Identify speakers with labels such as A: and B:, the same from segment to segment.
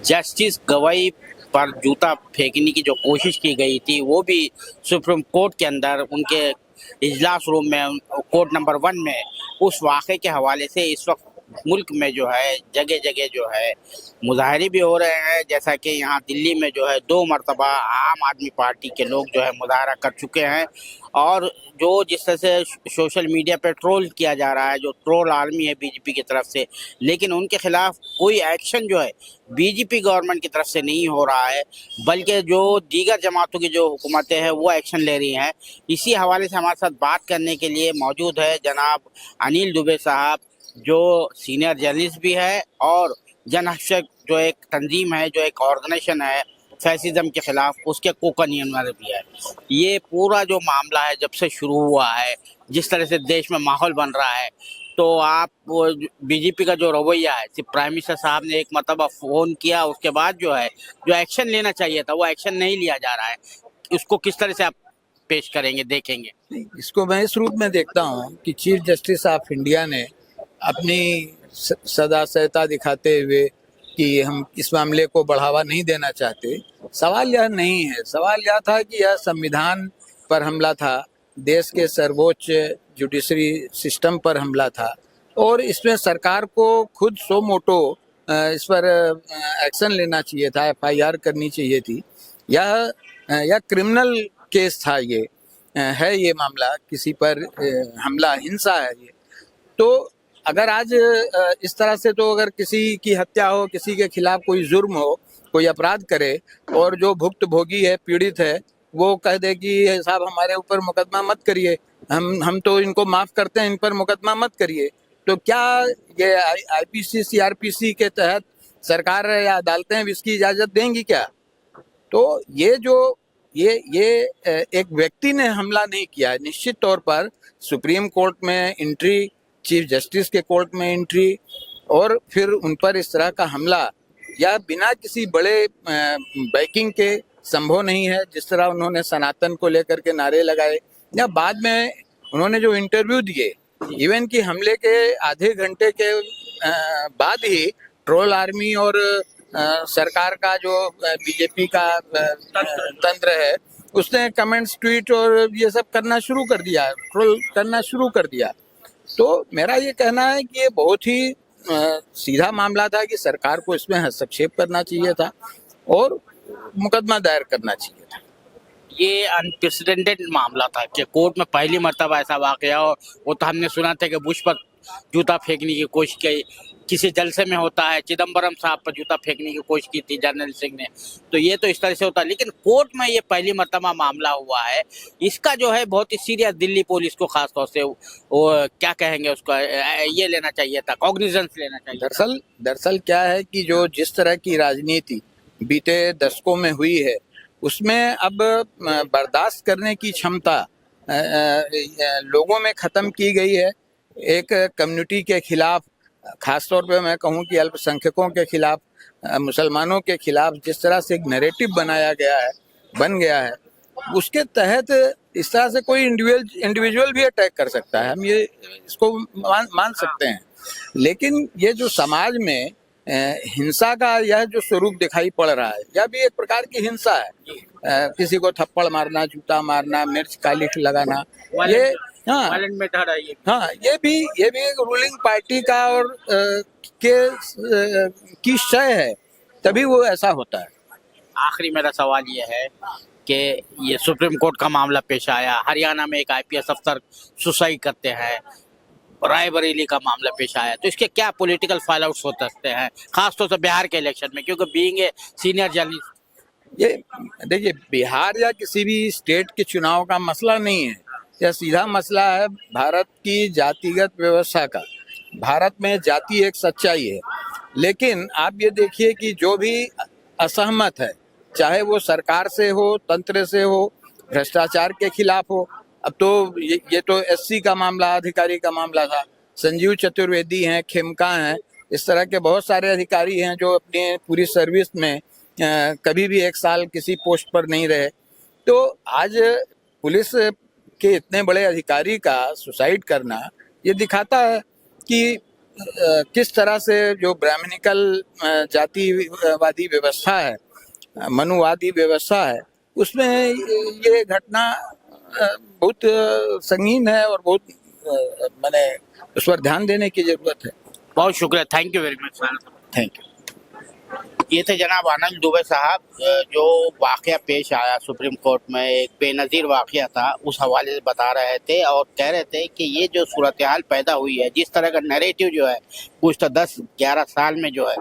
A: Justice गवाई पर जूता फेंकने की जो कोशिश की गई थी वो भी सुप्रीम कोर्ट के अंदर उनके इजलास रूम में कोर्ट नंबर 1 में उस वाक़े के हवाले से इस वक्त मुल्क में जो है जगह जगह जो है मुजाहरे भी हो रहे हैं। जैसा कि यहाँ दिल्ली में जो है 2 मरतबा आम आदमी पार्टी के लोग जो है मुजाहरा कर चुके हैं और जो जिस तरह से सोशल मीडिया पे ट्रोल किया जा रहा है, जो ट्रोल आर्मी है बीजेपी की तरफ से, लेकिन उनके खिलाफ कोई एक्शन जो है बीजेपी गवर्नमेंट की तरफ से नहीं हो रहा है, बल्कि जो दीगर जमातों की जो हुकूमतें हैं वो एक्शन ले रही हैं। इसी हवाले से हमारे साथ बात करने के लिए मौजूद है जनाब अनिल दुबे साहब, जो सीनियर जर्नलिस्ट भी है और जनहशक जो एक तंजीम है, जो एक ऑर्गेनाइजेशन है फैसिज्म के खिलाफ, उसके को कन्वीनर भी है। ये पूरा जो मामला है जब से शुरू हुआ है, जिस तरह से देश में माहौल बन रहा है, तो आप बीजेपी का जो रवैया है, सिर्फ प्राइम मिनिस्टर साहब ने एक मरतबा फ़ोन किया, उसके बाद जो है जो एक्शन लेना चाहिए था वो एक्शन नहीं लिया जा रहा है। उसको किस तरह से आप पेश करेंगे, देखेंगे?
B: इसको मैं इस रूप में देखता हूँ कि चीफ जस्टिस ऑफ इंडिया ने अपनी सदासहता दिखाते हुए कि हम इस मामले को बढ़ावा नहीं देना चाहते। सवाल यह नहीं है, सवाल यह था कि यह संविधान पर हमला था, देश के सर्वोच्च जुडिशरी सिस्टम पर हमला था और इसमें सरकार को खुद सो मोटो इस पर एक्शन लेना चाहिए था, एफआईआर करनी चाहिए थी। यह क्रिमिनल केस था, ये है ये मामला, किसी पर हमला, हिंसा है ये। तो अगर आज इस तरह से, तो अगर किसी की हत्या हो, किसी के खिलाफ कोई जुर्म हो, कोई अपराध करे और जो भुक्तभोगी है, पीड़ित है, वो कह दे कि साहब हमारे ऊपर मुकदमा मत करिए, हम तो इनको माफ करते हैं, इन पर मुकदमा मत करिए, तो क्या ये आईपीसी सीआरपीसी के तहत सरकार या अदालतें इसकी इजाजत देंगी क्या? तो ये एक व्यक्ति ने हमला नहीं किया है। निश्चित तौर पर सुप्रीम कोर्ट में एंट्री, चीफ जस्टिस के कोर्ट में एंट्री और फिर उन पर इस तरह का हमला या बिना किसी बड़े बैकिंग के संभव नहीं है। जिस तरह उन्होंने सनातन को लेकर के नारे लगाए या बाद में उन्होंने जो इंटरव्यू दिए, इवन कि हमले के आधे घंटे के बाद ही ट्रोल आर्मी और सरकार का जो बीजेपी का तंत्र है, उसने कमेंट्स, ट्वीट और ये सब करना शुरू कर दिया, ट्रोल करना शुरू कर दिया। तो मेरा ये कहना है कि ये बहुत ही सीधा मामला था कि सरकार को इसमें हस्तक्षेप करना चाहिए था और मुकदमा दायर करना चाहिए था।
A: ये अनप्रेसिडेंटेड मामला था कि कोर्ट में पहली मर्तबा ऐसा वाकया हो। वो तो हमने सुना था कि बुश पर जूता फेंकने की कोशिश की, किसी जलसे में होता है, चिदम्बरम साहब पर जूता फेंकने की कोशिश की थी जर्नल सिंह ने, तो ये तो इस तरह से होता है, लेकिन कोर्ट में ये पहली मर्तबा मामला हुआ है। इसका जो है बहुत ही सीरियस दिल्ली पुलिस को खास तौर से वो क्या कहेंगे, उसका ये लेना चाहिए था, कॉग्निजेंस लेना चाहिए।
B: दरअसल क्या है कि जो जिस तरह की राजनीति बीते दशकों में हुई है, उसमें अब बर्दाश्त करने की क्षमता लोगों में खत्म की गई है। एक कम्युनिटी के खिलाफ, खासतौर पे मैं कहूँ कि अल्पसंख्यकों के खिलाफ, मुसलमानों के खिलाफ जिस तरह से एक नैरेटिव बन गया है, उसके तहत इस तरह से कोई इंडिविजुअल भी अटैक कर सकता है, हम ये इसको मान सकते हैं। लेकिन ये जो समाज में हिंसा का यह जो स्वरूप दिखाई पड़ रहा है, यह भी एक प्रकार की हिंसा है। किसी को थप्पड़ मारना, जूता मारना, मिर्च का लिख लगाना, ये ये भी एक रूलिंग पार्टी का और की शय है, तभी वो ऐसा होता है।
A: आखिरी मेरा सवाल ये है कि ये सुप्रीम कोर्ट का मामला पेश आया, हरियाणा में एक आईपीएस अफसर सुसाइड करते हैं, रायबरेली का मामला पेश आया, तो इसके क्या पॉलिटिकल फॉल आउट्स हो सकते हैं, खासतौर से बिहार के इलेक्शन में, क्योंकि बीइंग ए सीनियर जर्नलिस्ट?
B: ये देखिए, बिहार या किसी भी स्टेट के चुनाव का मसला नहीं है, यह सीधा मसला है भारत की जातिगत व्यवस्था का। भारत में जाति एक सच्चाई है, लेकिन आप ये देखिए कि जो भी असहमत है, चाहे वो सरकार से हो, तंत्र से हो, भ्रष्टाचार के खिलाफ हो। अब तो ये तो एससी का मामला, अधिकारी का मामला था। संजीव चतुर्वेदी हैं, खेमका हैं, इस तरह के बहुत सारे अधिकारी हैं जो अपनी पूरी सर्विस में कभी भी एक साल किसी पोस्ट पर नहीं रहे। तो आज पुलिस के इतने बड़े अधिकारी का सुसाइड करना ये दिखाता है कि किस तरह से जो ब्राह्मणिकल जातिवादी व्यवस्था है, मनुवादी व्यवस्था है, उसमें ये घटना बहुत संगीन है और बहुत मैंने उस पर ध्यान देने की जरूरत है।
A: बहुत शुक्रिया, thank you very much sir.
B: Thank you.
A: ये थे जनाब आनंद दुबे साहब, जो वाकया पेश आया सुप्रीम कोर्ट में, एक बेनज़ीर वाकया था, उस हवाले से बता रहे थे और कह रहे थे कि ये जो सूरत हाल पैदा हुई है, जिस तरह का नैरेटिव जो है गुज़श्ता 10-11 साल में जो है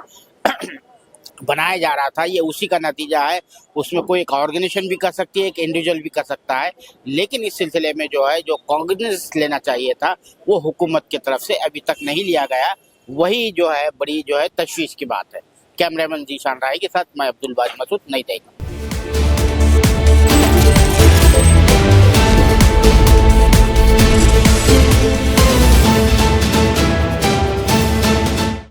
A: बनाया जा रहा था, ये उसी का नतीजा है। उसमें कोई एक ऑर्गेनाइजेशन भी कर सकती है, एक इंडिविजुअल भी कर सकता है, लेकिन इस सिलसिले में जो है जो कॉन्ग्रेस लेना चाहिए था वो हुकूमत की तरफ से अभी तक नहीं लिया गया। वही जो है बड़ी जो है तशवीश की बात है। कैमरामैन जीशान राय के साथ मैं अब्दुल बारी मसूद, नई दिल्ली।